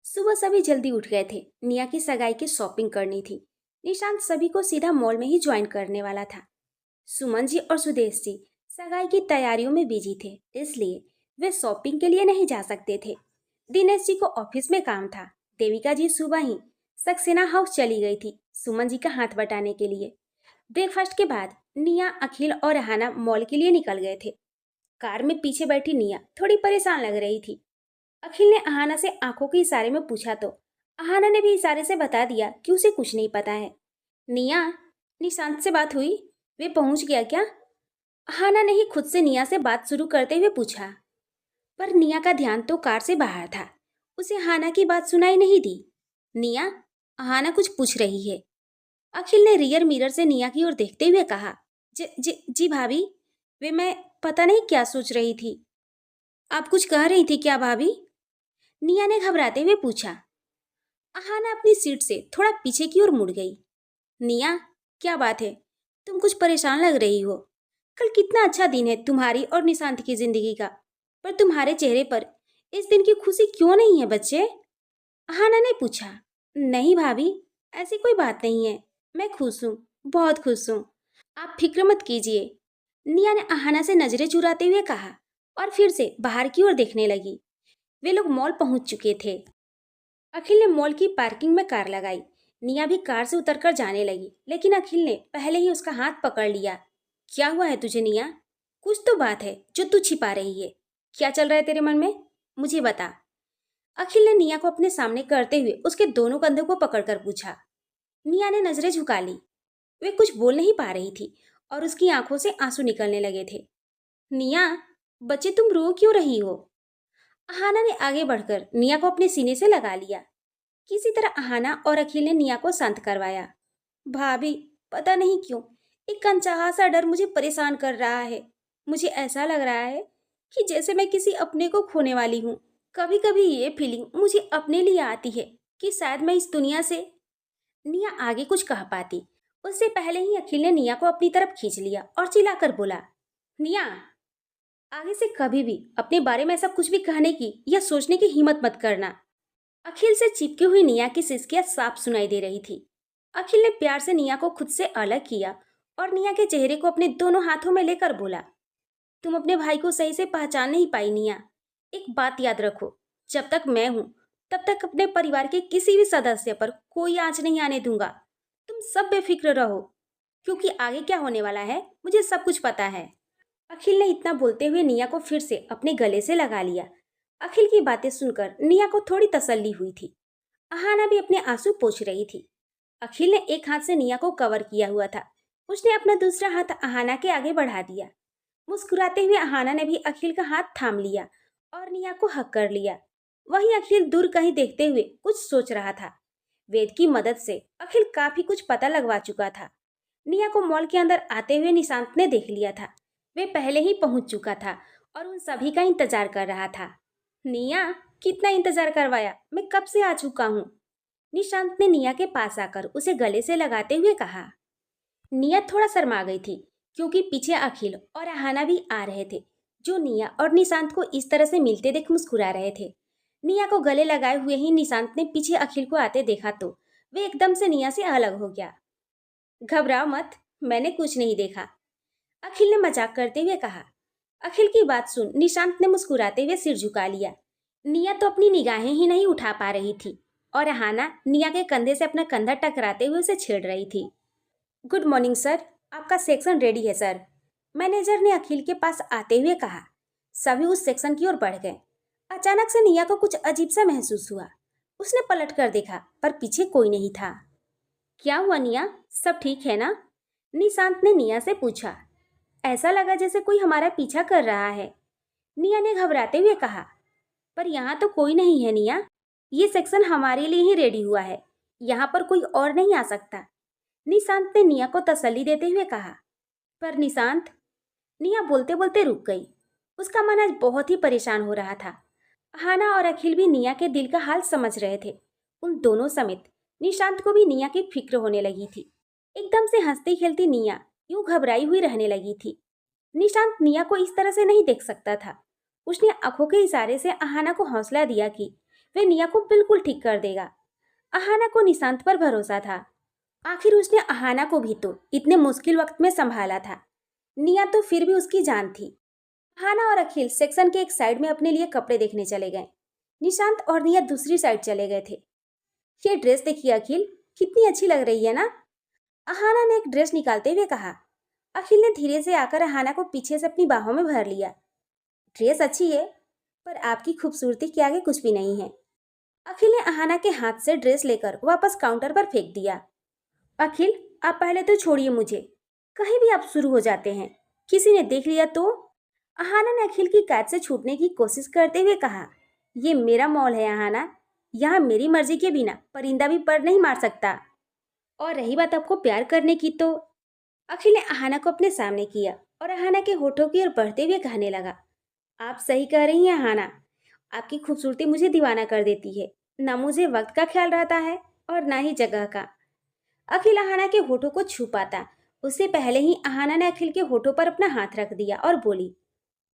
सुबह सभी जल्दी उठ गए थे। निया की सगाई की शॉपिंग करनी थी। निशांत सभी को सीधा मॉल में ही ज्वाइन करने वाला था। सुमन जी और सुदेश जी सगाई की तैयारियों में बिजी थे, इसलिए वे शॉपिंग के लिए नहीं जा सकते थे। दिनेश जी को ऑफिस में काम था। देविका जी सुबह ही सक्सेना हाउस चली गई थी सुमन जी का हाथ बटाने के लिए। ब्रेकफास्ट के बाद निया, अखिल और रहाना मॉल के लिए निकल गए थे। कार में पीछे बैठी निया थोड़ी परेशान लग रही थी। अखिल ने अहाना से आंखों के इशारे में पूछा तो अहाना ने भी इशारे से बता दिया कि उसे कुछ नहीं पता है। निया, निशांत से बात हुई? वे पहुंच गया क्या? अहाना ने ही खुद से निया से बात शुरू करते हुए पूछा। पर निया का ध्यान तो कार से बाहर था। उसे अहाना की बात सुनाई नहीं दी। निया, अहाना कुछ पूछ रही है। अखिल ने रियर मिरर से निया की ओर देखते हुए कहा। जी भाभी, वे मैं पता नहीं क्या सोच रही थी। आप कुछ कह रही थी क्या भाभी? निया ने घबराते हुए पूछा। अहाना अपनी सीट से थोड़ा पीछे की ओर मुड़ गई। निया, क्या बात है? तुम कुछ परेशान लग रही हो। कल कितना अच्छा दिन है तुम्हारी और निशांत की जिंदगी का, पर तुम्हारे चेहरे पर इस दिन की खुशी क्यों नहीं है बच्चे? अहाना ने पूछा। नहीं भाभी, ऐसी कोई बात नहीं है। मैं खुश हूँ, बहुत खुश हूँ। आप फिक्र मत कीजिए। निया ने अहाना से नजरें चुराते हुए कहा और फिर से बाहर की ओर देखने लगी। वे लोग मॉल पहुंच चुके थे। अखिल ने मॉल की पार्किंग में कार लगाई। निया भी कार से उतरकर जाने लगी, लेकिन अखिल ने पहले ही उसका हाथ पकड़ लिया। क्या हुआ है तुझे निया? कुछ तो बात है जो तू छिपा रही है। क्या चल रहा है तेरे मन में? मुझे बता। अखिल ने निया को अपने सामने करते हुए उसके दोनों कंधों को पकड़कर पूछा। निया ने नजरें झुका ली। वे कुछ बोल नहीं पा रही थी और उसकी आंखों से आंसू निकलने लगे थे। निया, बच्चे तुम रो क्यों रही हो? अहाना ने आगे बढ़कर निया को अपने सीने से लगा लिया। किसी तरह अहाना और अखिल ने निया को शांत करवाया। भाभी, पता नहीं क्यों एक अनचाहा सा डर मुझे परेशान कर रहा है। मुझे ऐसा लग रहा है कि जैसे मैं किसी अपने को खोने वाली हूँ। कभी कभी ये फीलिंग मुझे अपने लिए आती है कि शायद मैं इस दुनिया से। निया आगे कुछ कह पाती, उससे पहले ही अखिल ने निया को अपनी तरफ खींच लिया और चिल्लाकर बोला। निया, आगे से कभी भी अपने बारे में ऐसा कुछ भी कहने की या सोचने की हिम्मत मत करना। अखिल से चिपकी हुई निया की सिसकियां साफ सुनाई दे रही थी। अखिल ने प्यार से निया को खुद से अलग किया और निया के चेहरे को अपने दोनों हाथों में लेकर बोला। तुम अपने भाई को सही से पहचान नहीं पाई निया। एक बात याद रखो, जब तक मैं हूं तब तक अपने परिवार के किसी भी सदस्य पर कोई आंच नहीं आने दूंगा। तुम सब बेफिक्र रहो, क्योंकि आगे क्या होने वाला है मुझे सब कुछ पता है। अखिल ने इतना बोलते हुए निया को फिर से अपने गले से लगा लिया। अखिल की बातें सुनकर निया को थोड़ी तसल्ली हुई थी। अहाना भी अपने आंसू पोंछ रही थी। अखिल ने एक हाथ से निया को कवर किया हुआ था। उसने अपना दूसरा हाथ अहाना के आगे बढ़ा दिया। मुस्कुराते हुए अहाना ने भी अखिल का हाथ थाम लिया और निया को हक कर लिया। वहीं अखिल दूर कहीं देखते हुए कुछ सोच रहा था। वेद की मदद से अखिल काफी कुछ पता लगवा चुका था। निया को मॉल के अंदर आते हुए निशांत ने देख लिया था। वे पहले ही पहुंच चुका था और उन सभी का इंतजार कर रहा था। निया, कितना इंतजार करवाया, मैं कब से आ चुका हूँ। निशांत ने निया के पास आकर उसे गले से लगाते हुए कहा। निया थोड़ा शर्मा गई थी, क्योंकि पीछे अखिल और अहाना भी आ रहे थे, जो निया और निशांत को इस तरह से मिलते देख मुस्कुरा रहे थे। निया को गले लगाए हुए ही निशांत ने पीछे अखिल को आते देखा तो वे एकदम से निया से अलग हो गया। घबराओ मत, मैंने कुछ नहीं देखा, अखिल ने मजाक करते हुए कहा। अखिल की बात सुन निशांत ने मुस्कुराते हुए सिर झुका लिया। निया तो अपनी निगाहें ही नहीं उठा पा रही थी और अहाना निया के कंधे से अपना कंधा टकराते हुए उसे छेड़ रही थी। गुड मॉर्निंग सर, आपका सेक्शन रेडी है सर, मैनेजर ने अखिल के पास आते हुए कहा। सभी उस सेक्शन की ओर बढ़ गए। अचानक से निया को कुछ अजीब सा महसूस हुआ। उसने पलट कर देखा, पर पीछे कोई नहीं था। क्या हुआ निया, सब ठीक है ना? निशांत ने निया से पूछा। ऐसा लगा जैसे कोई हमारा पीछा कर रहा है, निया ने घबराते हुए कहा। पर यहाँ तो कोई नहीं है निया, ये सेक्शन हमारे लिए ही रेडी हुआ है, यहाँ पर कोई और नहीं आ सकता, निशांत ने निया को तसल्ली देते हुए कहा। पर निशांत, निया बोलते बोलते रुक गई। उसका मन आज बहुत ही परेशान हो रहा था। हाना और अखिल भी निया के दिल का हाल समझ रहे थे। उन दोनों समेत निशांत को भी निया की फिक्र होने लगी थी। एकदम से हंसती खेलती निया यूं घबराई हुई रहने लगी थी। निशांत निया को इस तरह से नहीं देख सकता था। उसने आंखों के इशारे से अहाना को हौसला दिया कि वे निया को बिल्कुल ठीक कर देगा। अहाना को निशांत पर भरोसा था। आखिर उसने अहाना को भी तो इतने मुश्किल वक्त में संभाला था। निया तो फिर भी उसकी जान थी। अहाना और अखिल सेक्शन के एक साइड में अपने लिए कपड़े देखने चले गए। निशांत और निया दूसरी साइड चले गए थे। ये ड्रेस देखिए अखिल, कितनी अच्छी लग रही है ना? अहाना ने एक ड्रेस निकालते हुए कहा। अखिल ने धीरे से आकर अहाना को पीछे से अपनी बाहों में भर लिया। ड्रेस अच्छी है, पर आपकी खूबसूरती के आगे कुछ भी नहीं है। अखिल ने अहाना के हाथ से ड्रेस लेकर वापस काउंटर पर फेंक दिया। अखिल, आप पहले तो छोड़िए मुझे, कहीं भी आप शुरू हो जाते हैं, किसी ने देख लिया तो? अहाना ने अखिल की कैद से छूटने की कोशिश करते हुए कहा। ये मेरा मॉल है अहाना, यहाँ मेरी मर्जी के बिना परिंदा भी पर नहीं मार सकता। और रही बात आपको प्यार करने की तो। अखिल ने अहाना को अपने सामने किया और अहाना के होठों की ओर बढ़ते हुए कहने लगा। आप सही कह रही हैं अहाना, आपकी खूबसूरती मुझे दीवाना कर देती है। ना मुझे वक्त का ख्याल रहता है और ना ही जगह का। अखिल अहाना के होठों को छू पाता उससे पहले ही अहाना ने अखिल के होठों पर अपना हाथ रख दिया और बोली,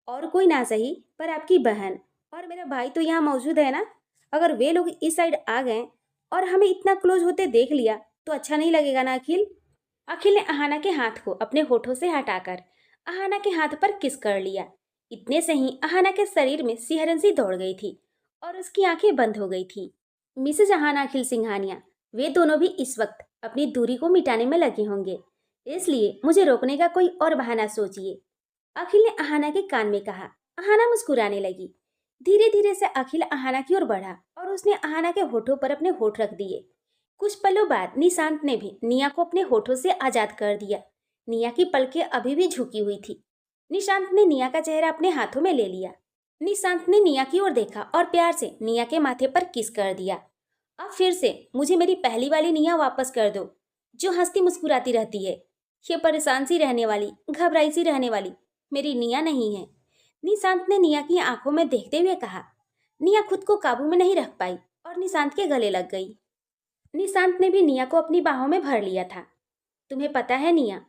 और कोई ना सही पर आपकी बहन और मेरा भाई तो यहाँ मौजूद है ना? अगर वे लोग इस साइड आ गए और हमें इतना क्लोज होते देख लिया तो अच्छा नहीं लगेगा ना अखिल? अखिल ने अहाना के हाथ को अपने होठों से हटाकर अहाना के हाथ पर किस कर लिया। इतने से ही अहाना के शरीर में सिहरन सी दौड़ गई थी और उसकी आंखें बंद हो गई थी। मिसेज अहाना अखिल सिंघानिया, वे दोनों भी इस वक्त अपनी दूरी को मिटाने में लगे होंगे, इसलिए मुझे रोकने का कोई और बहाना सोचिए। अखिल ने अहाना के कान में कहा। अहाना मुस्कुराने लगी। धीरे धीरे से अखिल अहाना की ओर बढ़ा और उसने अहाना के होठों पर अपने होठ रख दिए। कुछ पलों बाद निशांत ने भी निया को अपने होठों से आजाद कर दिया। निया की पलकें अभी भी झुकी हुई थी। निशांत ने निया का चेहरा अपने हाथों में ले लिया। निशांत ने निया की ओर देखा और प्यार से निया के माथे पर किस कर दिया। अब फिर से मुझे मेरी पहली वाली निया वापस कर दो, जो हंसती मुस्कुराती रहती है। ये परेशान सी रहने वाली, घबराई सी रहने वाली मेरी निया नहीं है। निशांत ने निया की आंखों में देखते हुए कहा। निया खुद को काबू में नहीं रख पाई और निशांत के गले लग गई। निशांत ने भी निया को अपनी बाहों में भर लिया था। तुम्हें पता है निया,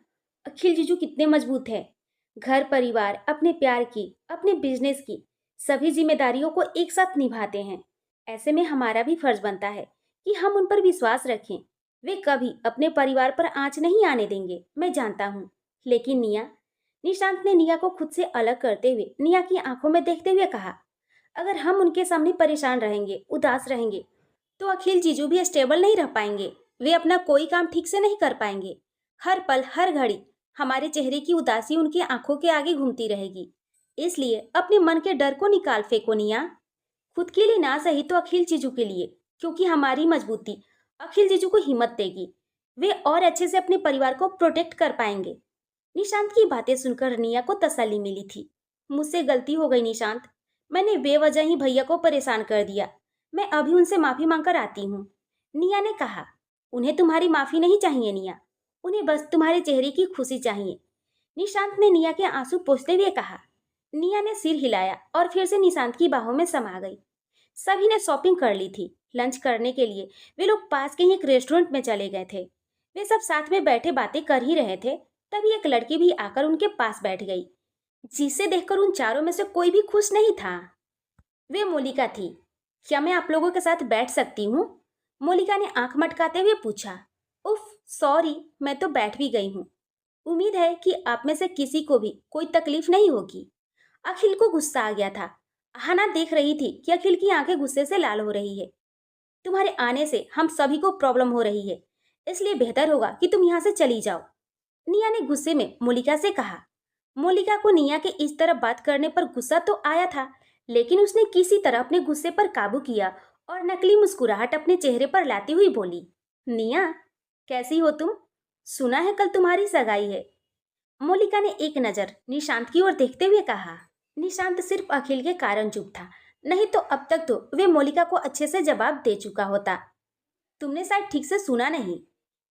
अखिल जीजू कितने मजबूत है। घर परिवार, अपने प्यार की, अपने बिजनेस की सभी जिम्मेदारियों को एक साथ निभाते हैं। ऐसे में हमारा भी फर्ज बनता है कि हम उन पर विश्वास रखें। वे कभी अपने परिवार पर आंच नहीं आने देंगे, मैं जानता हूँ। लेकिन निया, निशांत ने निया को खुद से अलग करते हुए निया की आंखों में देखते हुए कहा, अगर हम उनके सामने परेशान रहेंगे, उदास रहेंगे, तो अखिल जीजू भी स्टेबल नहीं रह पाएंगे। वे अपना कोई काम ठीक से नहीं कर पाएंगे। हर पल हर घड़ी हमारे चेहरे की उदासी उनकी आंखों के आगे घूमती रहेगी। इसलिए अपने मन के डर को निकाल फेंको निया। खुद के लिए ना सही तो अखिल जीजू के लिए, क्योंकि हमारी मजबूती अखिल जीजू को हिम्मत देगी। वे और अच्छे से अपने परिवार को प्रोटेक्ट कर पाएंगे। निशांत की बातें सुनकर निया को तसल्ली मिली थी। मुझसे गलती हो गई निशांत, मैंने बेवजह ही भैया को परेशान कर दिया। मैं अभी उनसे माफी मांगकर आती हूँ। निया ने कहा। उन्हें तुम्हारी माफी नहीं चाहिए निया, उन्हें बस तुम्हारे चेहरे की खुशी चाहिए। निशांत ने निया के आंसू पोंछते हुए कहा। निया ने सिर हिलाया और फिर से निशांत की बाहों में समा गई। सभी ने शॉपिंग कर ली थी। लंच करने के लिए वे लोग पास के ही एक रेस्टोरेंट में चले गए थे। वे सब साथ में बैठे बातें कर ही रहे थे, तभी एक लड़की भी आकर उनके पास बैठ गई, जिसे देखकर उन चारों में से कोई भी खुश नहीं था। वे मोलिका थी। क्या मैं आप लोगों के साथ बैठ सकती हूँ? मोलिका ने आंख मटकाते हुए पूछा। उफ, सॉरी, मैं तो बैठ भी गई हूँ। उम्मीद है कि आप में से किसी को भी कोई तकलीफ नहीं होगी। अखिल को गुस्सा आ गया था। अहाना देख रही थी कि अखिल की आंखें गुस्से से लाल हो रही है। तुम्हारे आने से हम सभी को प्रॉब्लम हो रही है, इसलिए बेहतर होगा कि तुम यहाँ से चली जाओ, निया ने गुस्से में मोलिका से कहा। मोलिका को निया के इस तरह बात करने पर गुस्सा तो आया था, लेकिन उसने किसी तरह अपने गुस्से पर काबू किया और नकली मुस्कुराहट अपने चेहरे पर लाती हुई बोली, निया, कैसी हो तुम? सुना है कल तुम्हारी सगाई है। मोलिका ने एक नजर निशांत की ओर देखते हुए कहा। निशांत सिर्फ अखिल के कारण चुप था, नहीं तो अब तक तो वे मोलिका को अच्छे से जवाब दे चुका होता। तुमने शायद ठीक से सुना नहीं,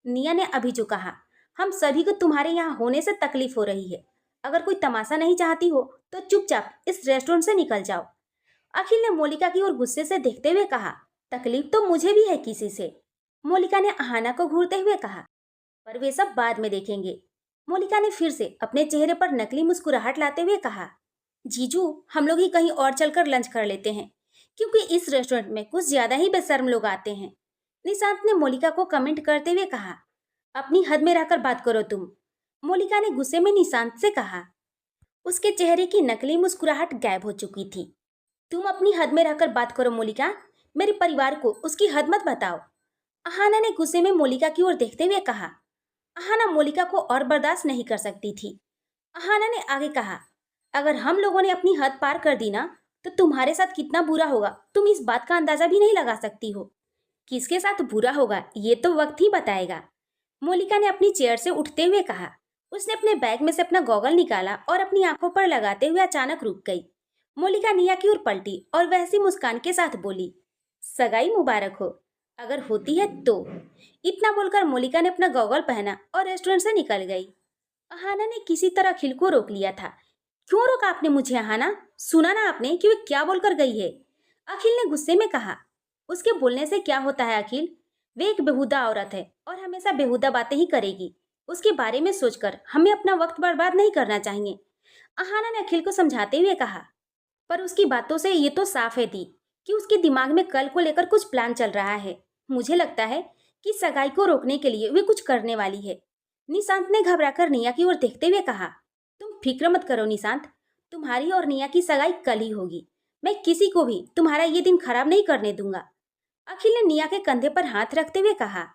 निया ने अभी जो कहा। हम सभी को तुम्हारे यहाँ होने से तकलीफ हो रही है। अगर कोई तमाशा नहीं चाहती हो तो चुपचाप इस रेस्टोरेंट से निकल जाओ। अखिल ने मोलिका की ओर गुस्से से देखते हुए कहा। तकलीफ तो मुझे भी है किसी से, मोलिका ने अहाना को घूरते हुए कहा, पर वे सब बाद में देखेंगे। मोलिका ने फिर से अपने चेहरे पर नकली मुस्कुराहट लाते हुए कहा, जीजू, हम लोग ही कहीं और चलकर लंच कर लेते हैं। क्योंकि इस रेस्टोरेंट में कुछ ज्यादा ही बेशर्म लोग आते हैं। निशांत ने मोलिका को कमेंट करते हुए कहा। अपनी हद में रहकर बात करो तुम, मोलिका ने गुस्से में निशांत से कहा। उसके चेहरे की नकली मुस्कुराहट गायब हो चुकी थी। तुम अपनी हद में रहकर बात करो मोलिका, मेरे परिवार को उसकी हद मत बताओ, अहाना ने गुस्से में मोलिका की ओर देखते हुए कहा। अहाना मोलिका को और बर्दाश्त नहीं कर सकती थी। अहाना ने आगे कहा, अगर हम लोगों ने अपनी हद पार कर दी ना, तो तुम्हारे साथ कितना बुरा होगा तुम इस बात का अंदाजा भी नहीं लगा सकती हो। किसके साथ बुरा होगा ये तो वक्त ही बताएगा, मोलिका ने अपनी चेयर से उठते हुए कहा। उसने अपने बैग में से अपना गॉगल निकाला और अपनी आंखों पर लगाते हुए अचानक रुक गई। मोलिका निया की ओर पलटी और वैसी मुस्कान के साथ बोली, सगाई मुबारक हो, अगर होती है तो। इतना बोलकर मोलिका ने अपना गॉगल पहना और रेस्टोरेंट से निकल गई। अहाना ने किसी तरह अखिल को रोक लिया था। क्यों रोका आपने मुझे अहाना? सुना ना आपने कि वे क्या बोलकर गई है? अखिल ने गुस्से में कहा। उसके बोलने से क्या होता है अखिल? वे एक बेहुदा औरत है और हमेशा बेहुदा बातें ही करेगी। उसके बारे में सोचकर हमें अपना वक्त बर्बाद नहीं करना चाहिए, अहाना ने अखिल को समझाते हुए कहा। पर उसकी बातों से ये तो साफ है दी कि उसके दिमाग में कल को लेकर कुछ प्लान चल रहा है। मुझे लगता है कि सगाई को रोकने के लिए वे कुछ करने वाली है। निशांत ने घबराकर निया की ओर देखते हुए कहा। तुम फिक्र मत करो निशांत, तुम्हारी और निया की सगाई कल ही होगी। मैं किसी को भी तुम्हारा ये दिन खराब नहीं करने दूंगा, अखिल ने निया के कंधे पर हाथ रखते हुए कहा।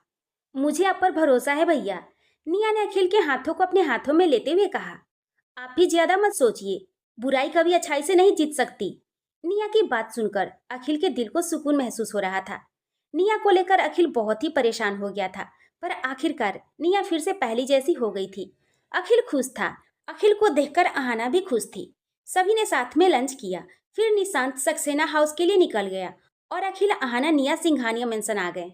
मुझे आप पर भरोसा है भैया, निया ने अखिल के हाथों को अपने हाथों में लेते हुए कहा। आप भी ज्यादा मत सोचिए, बुराई कभी अच्छाई से नहीं जीत सकती। निया की बात सुनकर अखिल के दिल को सुकून महसूस हो रहा था। निया को लेकर अखिल बहुत ही परेशान हो गया था, पर आखिरकार निया फिर से पहली जैसी हो गई थी। अखिल खुश था। अखिल को देखकर अहाना भी खुश थी। सभी ने साथ में लंच किया। फिर निशांत सक्सेना हाउस के लिए निकल गया और अखिल, अहाना, निया सिंघानिया मेंशन आ गए।